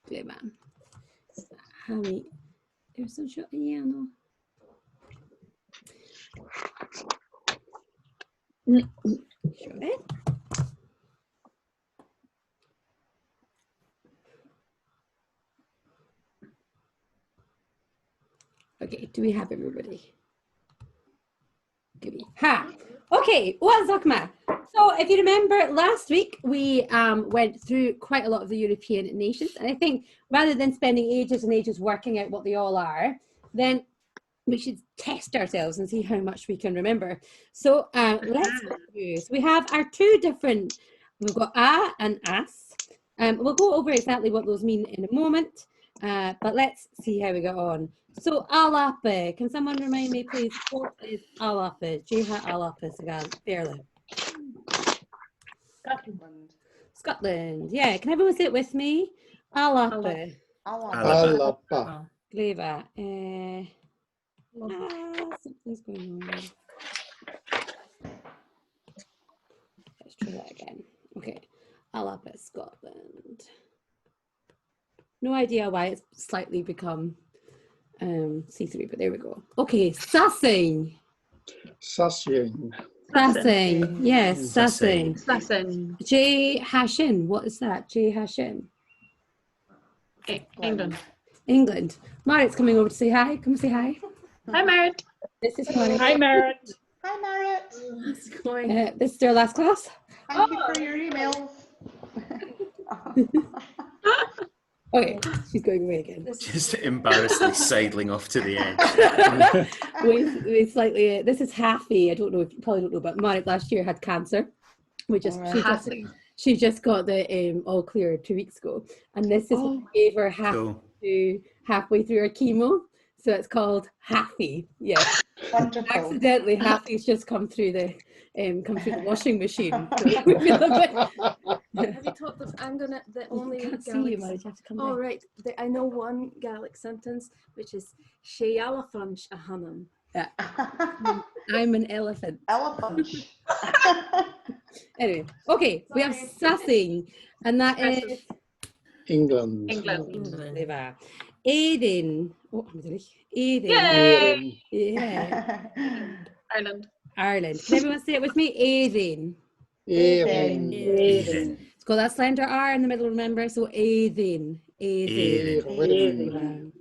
Great man. Hammy. There's some shot in yellow. Sure. Okay, do we have everybody? Ha! Okay, what's up, man? So if you remember last week, we went through quite a lot of the European nations. And I think rather than spending ages and ages working out what they all are, then we should test ourselves and see how much we can remember. So let's go through. So we have our two different, we've got a and as. We'll go over exactly what those mean in a moment, but let's see how we get on. So Alape, can someone remind me please, what is Alape? Jiha Alape again, fairly. Scotland. Scotland, yeah, can everyone say it with me? Alape. Alapa. Gleva. Something's going on. Let's try that again. Okay, Alapa, Scotland. No idea why it's slightly become C3, but there we go. Okay, Sassing. Sassing. Sassing, yes, Sassing. Sassing. J Hashin, what is that? J Hashin. England. England. Marit's coming over to say hi. Come say hi. Hi, Marit. This is Marit. Hi, Marit. Hi, Marit. How's it going? This is their last class. Thank you for your emails. Okay, she's going away again. Just embarrassingly sidling off to the edge. we slightly. This is Haffy. I don't know if you probably don't know, but Marit last year had cancer. She just got the all clear 2 weeks ago, and this is what gave her halfway through her chemo. So it's called Haffy. Yeah. Wonderful. Accidentally, Haffy's just come through the washing machine. Have you talked of? I'm gonna the only. Can't see you, Marit, you have to come Oh down. right, I know one Gaelic sentence which is Shealafanch a hanam. Yeah. I'm an elephant. Elephant. Anyway, okay, we have Sassing, and that is England. England. Aden. Oh, I'm sorry. Aden. Yay! Yeah. Ireland. Ireland. Can everyone say it with me? Aden. Aden. It's got that slender R in the middle, remember? So Aden. Aden.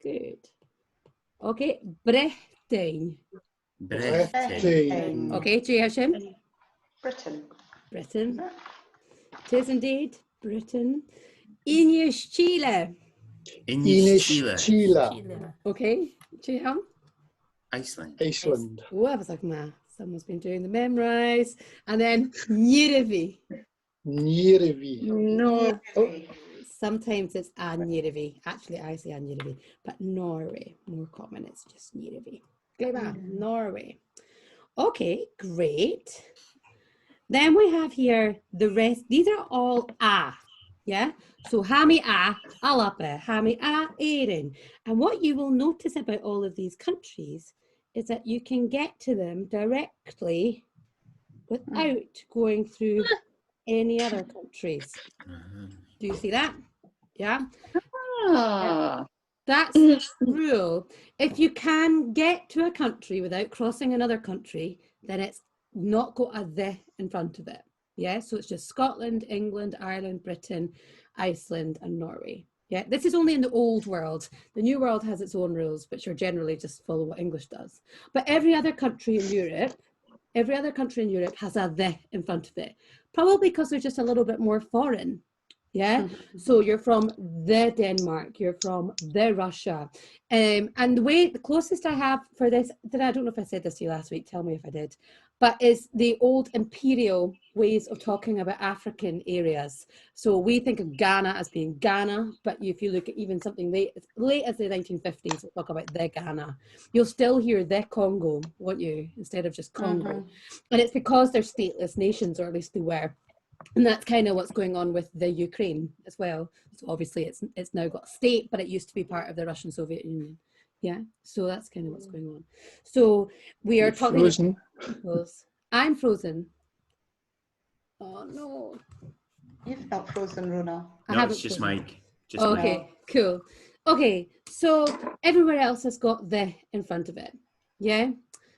Good. Okay, Britain. Britain. Okay, J Hashim. Britain. Britain. It is indeed Britain. Inish Chile. Inish Chile. Okay, J Ham. Iceland. Iceland. Oh, I was like, man, someone's been doing the memorize. And then Njirivi. Njirivi. No. Sometimes it's Njirivi. Actually, I say Njirivi. But Norway, more common, it's just Njirivi. Norway. Okay, great. Then we have here the rest. These are all A. Yeah, so Hami A, Alapa, Hami A, Erin. And what you will notice about all of these countries is that you can get to them directly without going through any other countries. Do you see that? Yeah. That's the rule. If you can get to a country without crossing another country, then it's not got a "the" in front of it. Yeah, so it's just Scotland, England, Ireland, Britain, Iceland, and Norway. Yeah, this is only in the old world. The new world has its own rules, which are generally just follow what English does. But every other country in Europe has a "the" in front of it, probably because they're just a little bit more foreign. Yeah, so you're from the Denmark, you're from the Russia, and the closest I have for this, I don't know if I said this to you last week, tell me if I did, but is the old imperial ways of talking about African areas. So we think of Ghana as being Ghana, but if you look at even something late as the 1950s, we'll talk about the Ghana. You'll still hear the Congo, won't you, instead of just Congo. And it's because they're stateless nations, or at least they were. And that's kind of what's going on with the Ukraine as well. So obviously it's now got a state, but it used to be part of the Russian Soviet Union. Yeah, so that's kind of what's going on. So we are talking. Frozen. I'm frozen. Oh no. You've not frozen, Rona. No, it's just Mike. Just Okay, cool. Okay, so everywhere else has got the in front of it. Yeah,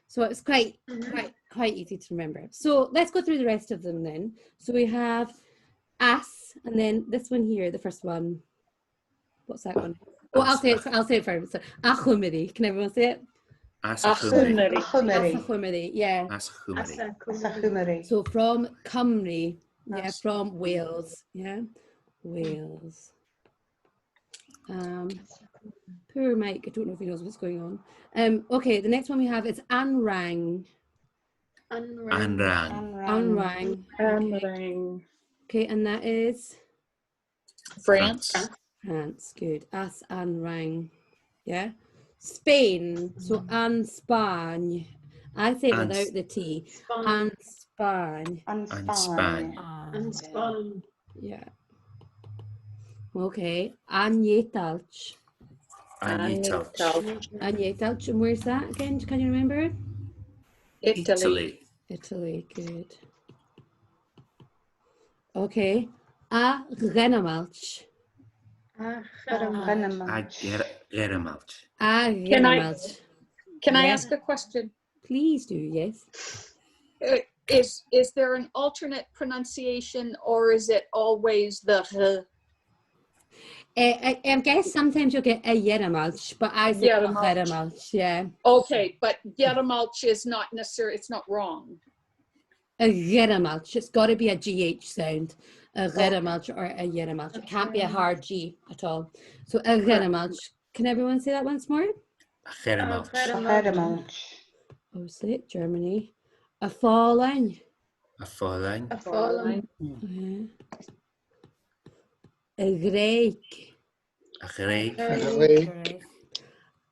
so it's quite easy to remember. So let's go through the rest of them then. So we have as, and then this one here, the first one. What's that one? Oh, I'll say it first. So, achumiri. Can everyone say it? Asachumari. Achumiri. Yeah. Asachumari. Asachumari. So from Cymru, yeah, As- from Wales, yeah, Wales. Poor Mike, I don't know if he knows what's going on. Okay, the next one we have is Anrang. Anrang. Anrang. Anrang. Okay, and that is France. France. Good. As Anrang. Yeah. Spain. So An Spain. I say it An- without the T. An Spain. Ah, And Spain. Yeah. Okay. Anjetalch. Anjetalch. Anjetalch. And where's that again? Can you remember? Italy. Italy. Good. Okay. A Renamalch. Ageramalch. A Can I- Renamalch. Can I Yeah. ask a question? Please do, yes. Is there an alternate pronunciation, or is it always the h? I guess sometimes you'll get a Yeremalch, but I say a Yeremalch. Renamalch, yeah. Okay, but Yeramalch is not necessarily, it's not wrong. A Renamalch. It's got to be a GH sound. A Renamalch or a Yeremalch. It can't be a hard G at all. So a Renamalch. Can everyone say that once more? Ageramalch. Ageramalch. Oh, say it, Germany. A Falling. A Fräulein. A Greek. A Greek. Great.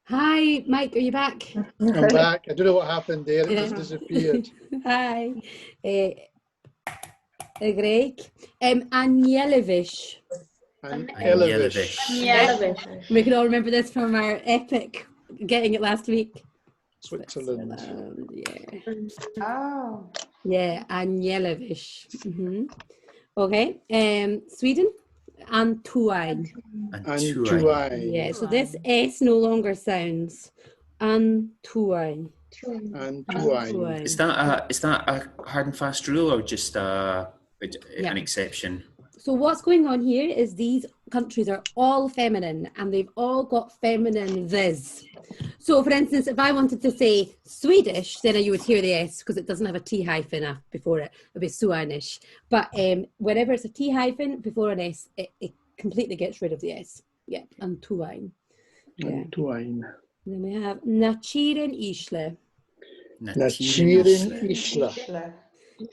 Hi, Mike, are you back? I'm back. I don't know what happened there. It just disappeared. Hi. A Greek. Anielevish. And Yelevish. Elvish. We can all remember this from our epic getting it last week. Switzerland. Yeah. Oh. Yeah, Anielevish. Okay. Sweden. Antoine. And Antuain. Tuain. Yeah, so this S no longer sounds. Antoine. And Tuain. Is that a hard and fast rule or just Yeah. an exception? So what's going on here is these countries are all feminine and they've all got feminine this. So for instance, if I wanted to say Swedish, then you would hear the S because it doesn't have a T hyphen before it. It would be Suanish. But whenever it's a T hyphen before an S, it completely gets rid of the S. Yeah, and Tuain. Yeah. And Tuain. Then we have Nachiren Isle. Nachirin Isla. Isla.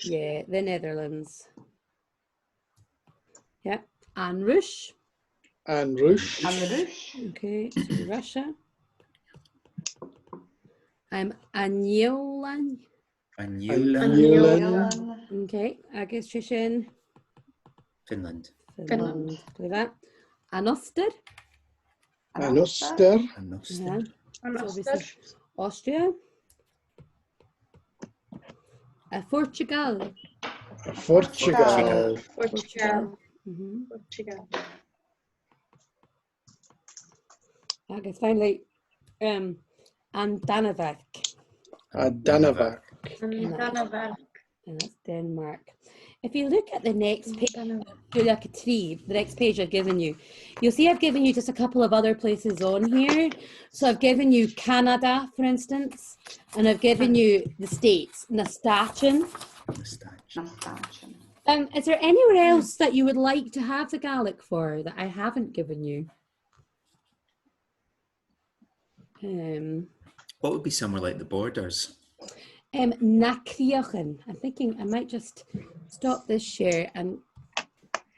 Yeah, the Netherlands. Yeah, Anrush. And Rush. Anrush. Okay, so Russia. Anjolan. Anula. Newland. Okay, Agistrishan. Finland. Finland. Play that. Anoster. And Uster. Yeah. So obviously Austria. Portugal. Portugal. Portugal. I guess finally, Andanovac. And Danavak. And that's Denmark. If you look at the next page, do like a tree, the next page I've given you, you'll see I've given you just a couple of other places on here. So I've given you Canada, for instance, and I've given you the States, Nastachin. Nastachin. Is there anywhere else that you would like to have the Gaelic for that I haven't given you? What would be somewhere like the Borders? Nacriochan. I'm thinking I might just stop this share and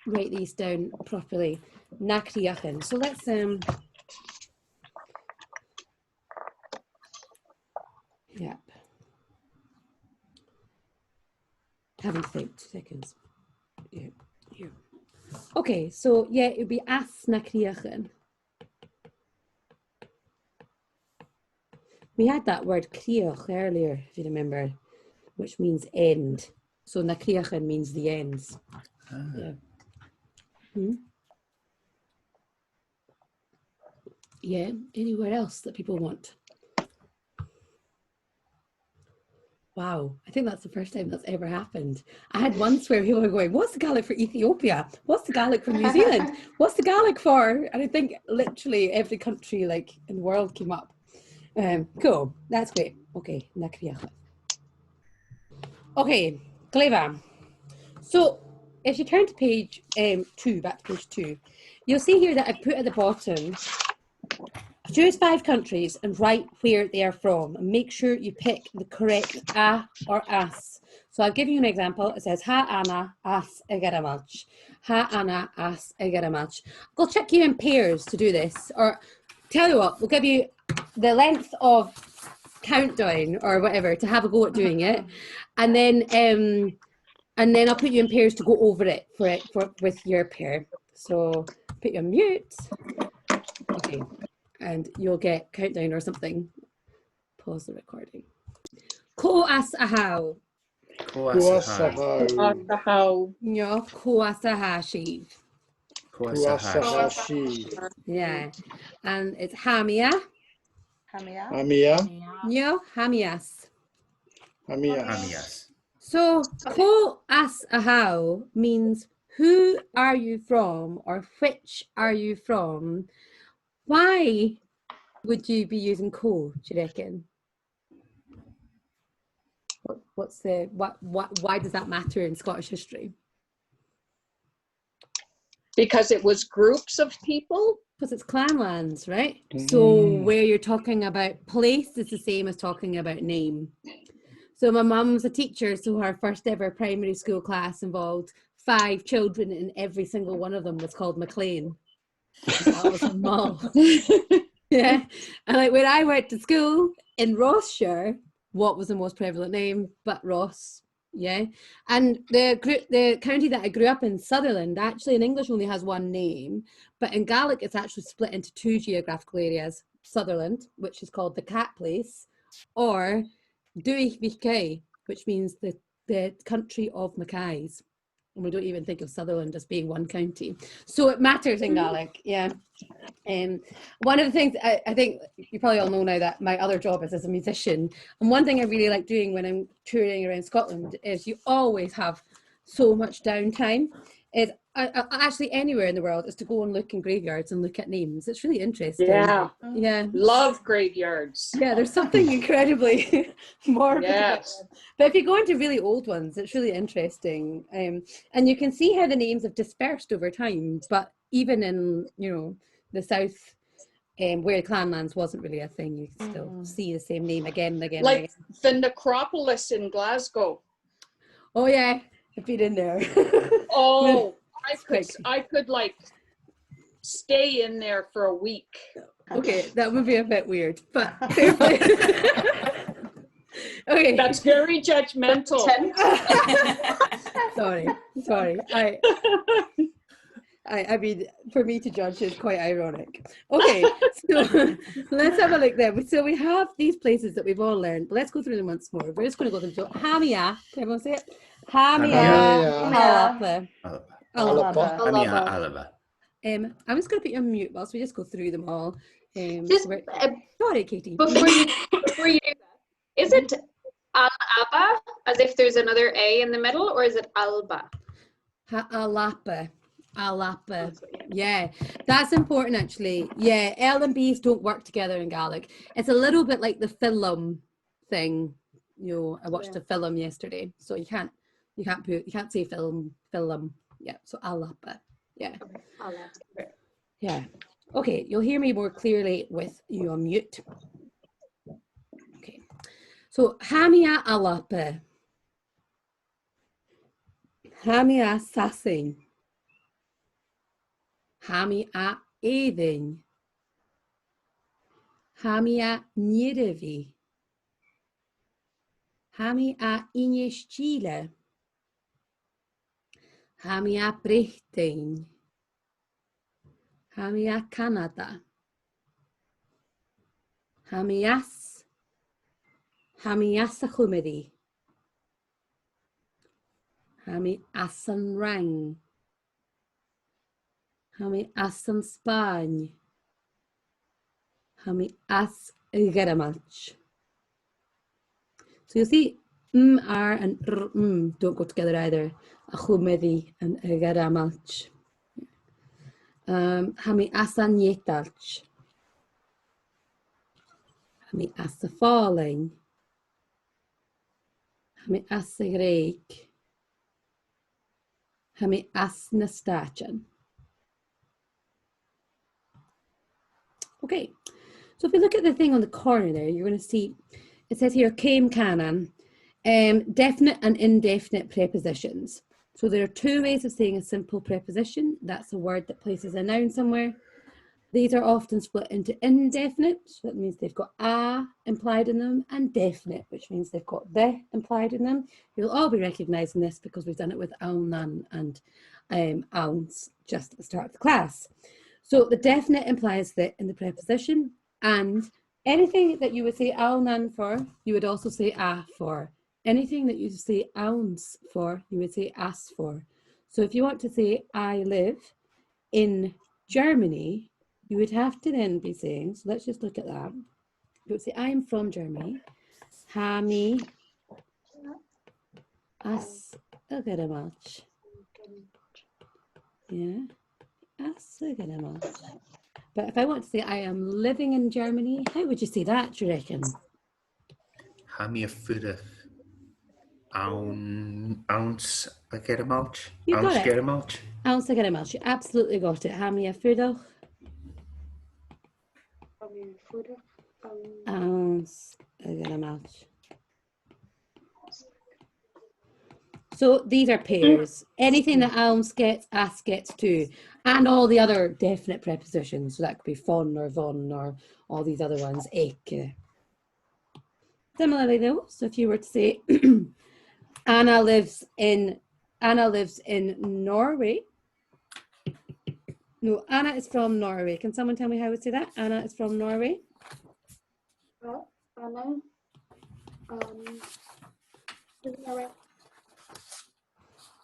write these down properly. Nacriochan. So let's yep. Having to think 2 seconds. Yeah. Here. Okay, so yeah, it would be as nacriochan. We had that word crioch earlier, if you remember, which means end. So nacriochan means the ends. Yeah. Yeah, anywhere else that people want? Wow, I think that's the first time that's ever happened. I had once where people were going, what's the Gaelic for Ethiopia? What's the Gaelic for New Zealand? What's the Gaelic for? And I think literally every country like in the world came up. Cool, that's great. Okay, Nakriach. Okay, Gleva. So if you turn to page 2, back to page 2, you'll see here that I've put at the bottom, choose 5 countries and write where they are from, and make sure you pick the correct a or as. So I'll give you an example. It says ha ana as egaramach. Ha ana as egaramach. I'll check you in pairs to do this, or tell you what, we'll give you the length of countdown or whatever to have a go at doing it, and then I'll put you in pairs to go over it with your pair. So put you on mute. Okay. And you'll get countdown or something. Pause the recording. Ko as ahau. Kuasahau. How? Nyo ko as ahashiv. Kuasahashi. Yeah. And it's hamia. Hamia. Amia. Nyo hamias. Amia. Amias. So ko as ahau means who are you from or which are you from? Why would you be using ko, do you reckon? Why does that matter in Scottish history? Because it was groups of people. Because it's clanlands, right? So where you're talking about place is the same as talking about name. So my mum's a teacher, so her first ever primary school class involved 5 children, and every single one of them was called McLean. That was her mum. Yeah. And like when I went to school in Rossshire, what was the most prevalent name but Ross? Yeah. And the county that I grew up in, Sutherland, actually in English only has one name, but in Gaelic it's actually split into 2 geographical areas. Sutherland, which is called the Cat Place, or Duich Vichkay, which means the country of Mackays. And we don't even think of Sutherland as being one county. So it matters in Gaelic, yeah. One of the things I think you probably all know now that my other job is as a musician, and one thing I really like doing when I'm touring around Scotland is you always have so much downtime. Is actually anywhere in the world is to go and look in graveyards and look at names. It's really interesting. Yeah. Love graveyards. Yeah, there's something incredibly morbid. Yes. But if you go into really old ones, it's really interesting. And you can see how the names have dispersed over time. But even in, the south, where clanlands wasn't really a thing, you can still see the same name again and again. Like the necropolis in Glasgow. Oh yeah, I've been in there. Oh, Quick. I could like stay in there for a week. Okay, that would be a bit weird, but fair play. Okay. That's very judgmental. Sorry. I mean, for me to judge is quite ironic. Okay, so let's have a look then. So we have these places that we've all learned, but let's go through them once more. We're just going to go through them. So Hamia, can everyone say it? Hamia Alapa. Alapa. Hamia Alaba. I'm just going to put you on mute whilst we just go through them all. Just Sorry, Katie. before you, is it Alaba as if there's another A in the middle, or is it Alba? Alapa. Yeah, that's important actually. Yeah, L and B's don't work together in Gaelic. It's a little bit like the film thing. I watched a film yesterday, so you can't say film. Yeah, so Alapa. Yeah. Yeah. Okay, you'll hear me more clearly with you on mute. Okay. So Hamia Alapa. Hamia Sassing. Hamia Edin. Hamia Nierevi. Hamia Inestile. Hamia Brechting. Hamia Canada. Hamias. Hamiasa Chumeri. Hami Asan Rang. Hami Asan Spain. Hami as garamach. So you'll see r and don't go together either. Achumedi and garamach. Hami asanyetalch. Hami asa falling. Hami asa greik. Hami as nastachan. Okay, so if we look at the thing on the corner there, you're going to see it says here came canon, definite and indefinite prepositions. So there are two ways of saying a simple preposition. That's a word that places a noun somewhere. These are often split into indefinite, so that means they've got a implied in them, and definite, which means they've got the implied in them. You'll all be recognising this because we've done it with alnan and ounce just at the start of the class. So the definite implies the in the preposition, and anything that you would say alnan for, you would also say a for. Anything that you say ounce for, you would say as for. So if you want to say I live in Germany, you would have to then be saying, so let's just look at that. You would say, I am from Germany. Hami as agaramach. Yeah, as agaramach. But if I want to say I am living in Germany, how would you say that, do you reckon? Hami a fudach. Ounce a garamach. You got Ounce it. garamach. Ounce agaramach. You absolutely got it. Hami a fudach. Ounce agaramach. So these are pairs. Anything that ounce gets, as gets too, and all the other definite prepositions. So that could be von or von or all these other ones. Eke. Similarly though, so if you were to say Anna lives in Norway. No, Anna is from Norway. Can someone tell me how I would say that? Anna is from Norway. Anna.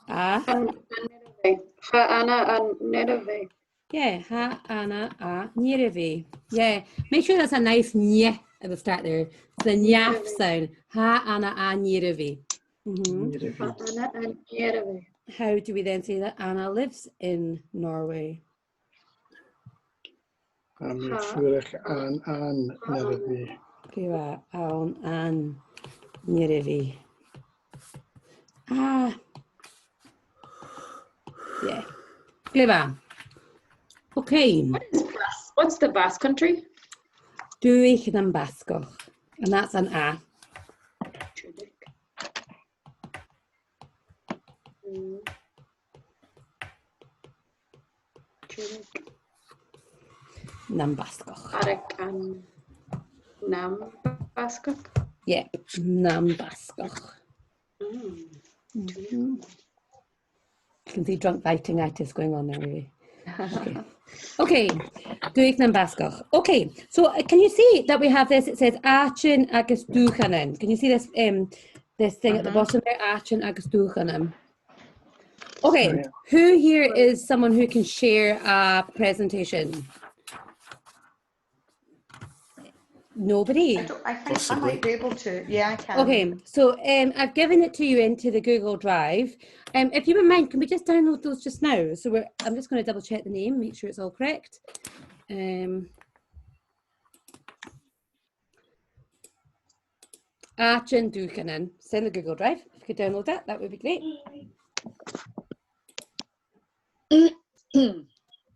Ha Anna and Nereve. Yeah, ha Anna a Niereve. Yeah, make sure that's a nice nye at the start there. It's the nyaf sound. Ha Anna a Niereve. Ha Anna and Nereve. How do we then say that Anna lives in Norway? Hami furach an nervi. Gwa awn an Niereve. Ah. Yeah. Clever. Okay. What's the Basque country? Duich yn Basgoch. And that's an A. Nam Basgoch. Arek and Nam Basque. Yeah, Nam Basgoch. You can see drunk fighting-itis going on there, really. Okay, Duich Nam Basgoch. Okay, so can you see that we have this? It says Achin agus Duchanen. Can you see this this thing at the bottom there? Achin agus Duchanen. Okay, Oh, yeah. who here is someone who can share a presentation? Nobody? I think Possibly. I might be able to. Yeah, I can. Okay, so I've given it to you into the Google Drive. If you wouldn't mind, can we just download those just now? So I'm just going to double check the name, make sure it's all correct. Achin Dukanen. Send the Google Drive. If you could download that, that would be great.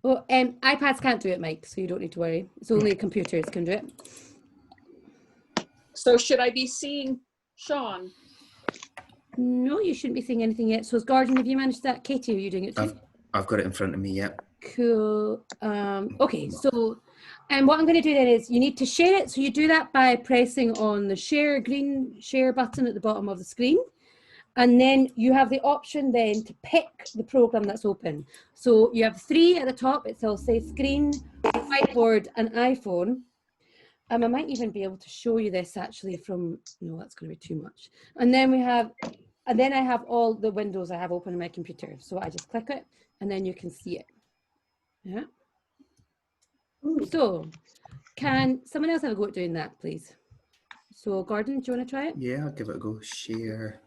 Well, iPads can't do it, Mike, so you don't need to worry. It's only computers can do it. So should I be seeing Sean? No, you shouldn't be seeing anything yet. So, Gordon, have you managed that? Katie, are you doing it too? I've got it in front of me, yeah. Cool. Okay, so what I'm going to do then is you need to share it. So you do that by pressing on the green share button at the bottom of the screen. And then you have the option then to pick the program that's open. So you have 3 at the top. It'll say screen, whiteboard, and iPhone. I might even be able to show you this actually from, no, that's going to be too much. And then I have all the windows I have open on my computer. So I just click it and then you can see it. Yeah. So Can someone else have a go at doing that, please? So, Gordon, do you want to try it? Yeah, I'll give it a go. Share.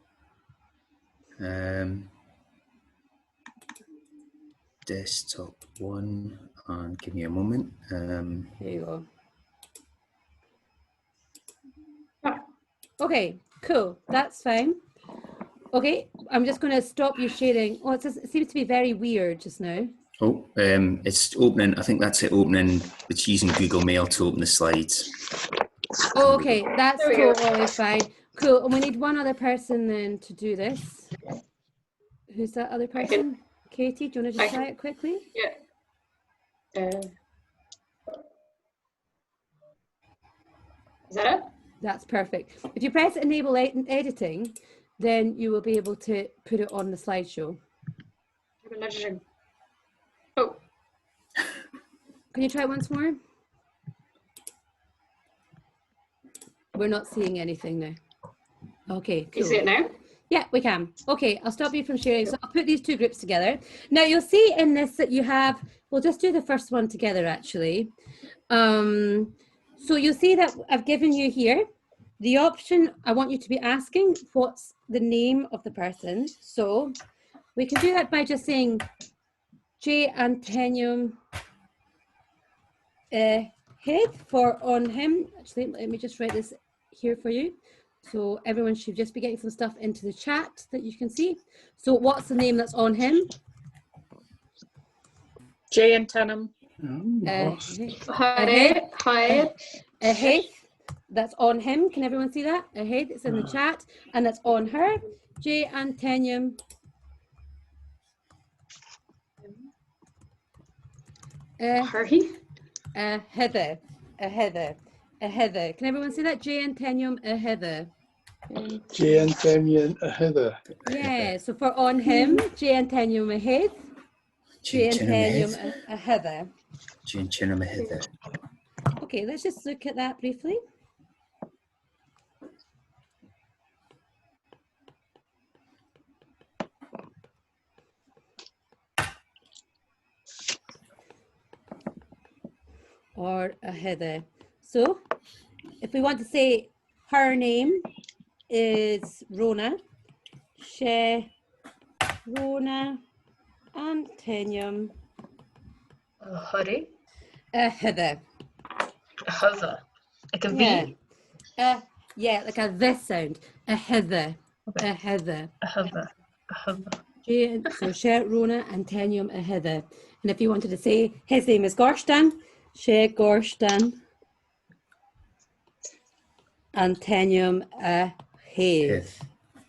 Desktop 1, and give me a moment. There you go. Ah. Okay, cool. That's fine. Okay, I'm just going to stop you sharing. Oh, it seems to be very weird just now. Oh, it's opening. I think that's it opening. It's using Google Mail to open the slides. Oh, okay, that's There we go. totally fine. Cool. And we need one other person then to do this. Who's that other I can- person? Katie, do you want to I just try can- it quickly? Is that it? That's perfect. If you press enable editing, then you will be able to put it on the slideshow. Oh, Can you try it once more? We're not seeing anything now. Okay, cool. you see it now? Yeah, we can. Okay, I'll stop you from sharing. So I'll put these two groups together. Now you'll see in this that you have, we'll just do the first one together actually. So you'll see that I've given you here the option. I want you to be asking what's the name of the person. So we can do that by just saying J. Anthenium head for on him. Actually, let me just write this here for you. So everyone should just be getting some stuff into the chat that you can see. So what's the name that's on him? J and Tenham. Hi. A head that's on him. Can everyone see that? A head that's in the chat, and that's on her. J. Anthenium. Hurry. A heather. A heather. A heather. Can everyone see that? J. Anthenium. A heather. J and Temian Heather. Yeah. So for on him, J. Anthenium a head. J. Anthenium a heather. Jane Chinham Heather. Okay, let's just look at that briefly. Or a heather. So if we want to say her name is Rona, she Rona Anthenium Hurry. a heather. A hover. Like a V. Yeah. Yeah, like a this sound. A heather. A heather. A hover. A hover. So she Rona Anthenium a heather. And if you wanted to say his name is Gorstan, she Gorstan Anthenium a head.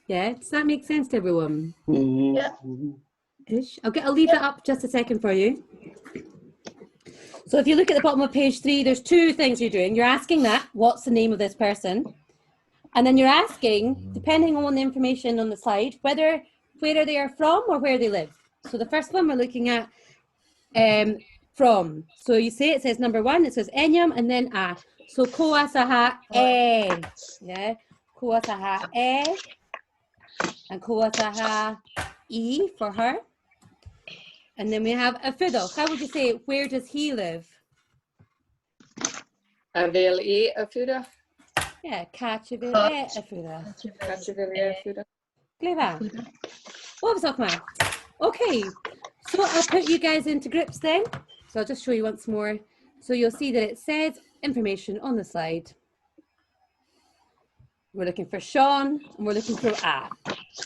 Yeah, does that make sense to everyone? Yeah. Ish. I'll leave that up just a second for you. So if you look at the bottom of page 3, there's two things you're doing. You're asking that, what's the name of this person? And then you're asking, depending on the information on the slide, where they are from or where they live. So the first one we're looking at from. So you say it says number 1, it says enyam and then a. So koasaha e. Yeah. Koasaha e. And koasaha e for her. And then we have a fiddle. How would you say, where does he live? Aveli Afuda. Yeah, Catchville Afuda. Catchville Afuda. Clever. What was that? Okay, so I'll put you guys into groups then. So I'll just show you once more. So you'll see that it says information on the slide. We're looking for Sean and we're looking for A.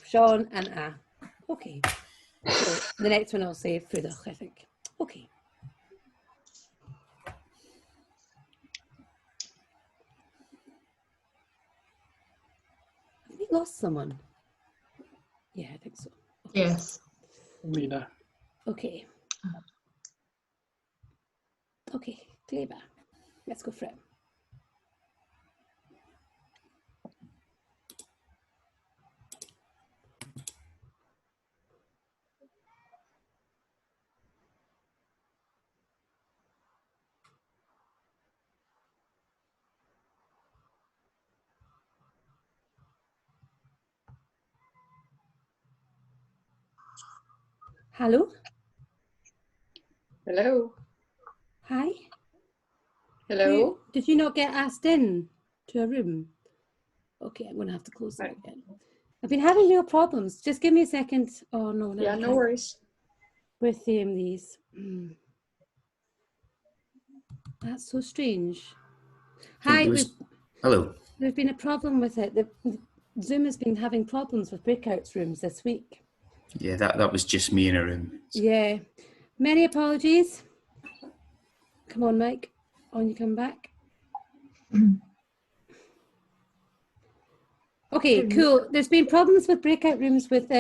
Sean and A. Okay. So the next one I'll say Fudach, I think. Okay. Have we lost someone? Yeah, I think so. Okay. Yes. Mina. Okay. Okay, Kleber. Let's go for it. Hello? Hello. Hi? Hello? Did you not get asked in to a room? Okay, I'm going to have to close that again. I've been having real problems. Just give me a second. Oh, no. Yeah, I no can't. worries. With these. That's so strange. Hi, Hello. there's been a problem with it. Zoom has been having problems with breakout rooms this week. Yeah, that was just me in a room. Yeah. Many apologies. Come on, Mike. On you come back. Okay, cool. There's been problems with breakout rooms with